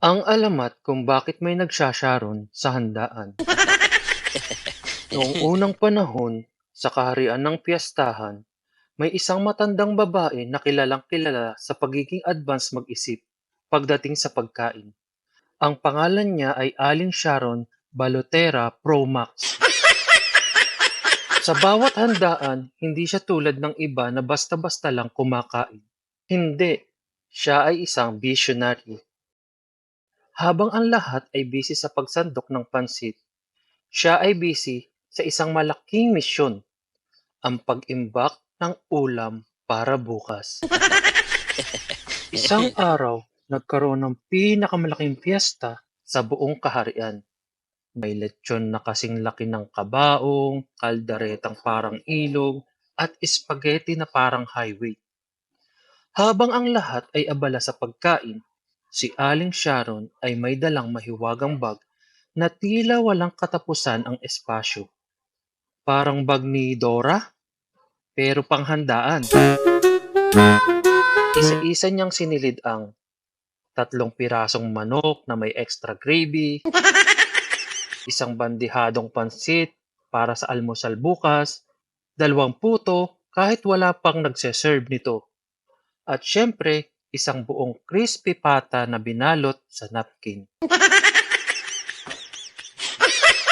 Ang alamat kung bakit may nagsasharon sa handaan. Noong unang panahon, sa kaharian ng piyestahan, may isang matandang babae na kilalang-kilala sa pagiging advance mag-isip pagdating sa pagkain. Ang pangalan niya ay Aling Sharon Balotera Pro Max. Sa bawat handaan, hindi siya tulad ng iba na basta-basta lang kumakain. Hindi, siya ay isang visionary. Habang ang lahat ay busy sa pagsandok ng pansit, siya ay busy sa isang malaking misyon, ang pag-imbak ng ulam para bukas. Isang araw, nagkaroon ng pinakamalaking piyesta sa buong kaharian. May lechon na kasing laki ng kabaong, kaldaretang parang ilog, at spaghetti na parang highway. Habang ang lahat ay abala sa pagkain, si Aling Sharon ay may dalang mahiwagang bag na tila walang katapusan ang espasyo. Parang bag ni Dora, pero panghandaan. Isa-isa niyang sinilid ang 3 pirasong manok na may extra gravy, isang bandihadong pansit para sa almusal bukas, 2 puto kahit wala pang nagseserve nito, at syempre, isang buong crispy pata na binalot sa napkin.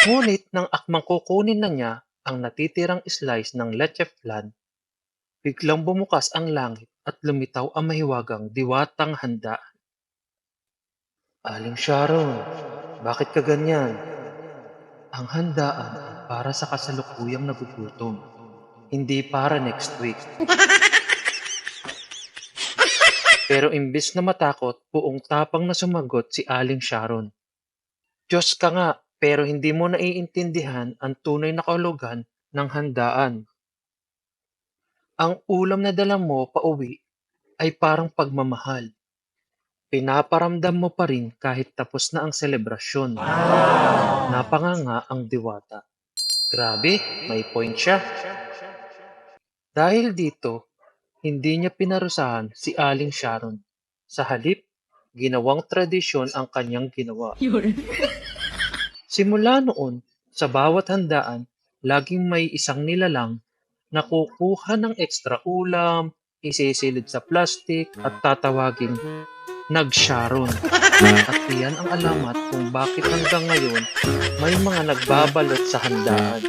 Ngunit nang akmang kukunin na niya ang natitirang slice ng leche flan, biglang bumukas ang langit at lumitaw ang mahiwagang diwatang handaan. Aling Sharon, bakit ka ganyan? Ang handaan ay para sa kasalukuyang nagugutom, hindi para next week. Pero imbis na matakot, buong tapang na sumagot si Aling Sharon. Diyos ka nga, pero hindi mo naiintindihan ang tunay na kahulugan ng handaan. Ang ulam na dala mo pauwi ay parang pagmamahal. Pinaparamdam mo pa rin kahit tapos na ang selebrasyon. Napanganga ang diwata. Grabe, may point siya. Dahil dito, hindi niya pinarusahan si Aling Sharon. Sa halip, ginawang tradisyon ang kanyang ginawa. Simula noon, sa bawat handaan, laging may isang nilalang na kukuha ng ekstra ulam, isisilid sa plastik at tatawaging Nag-Sharon. At iyan ang alamat kung bakit hanggang ngayon may mga nagbabalot sa handaan.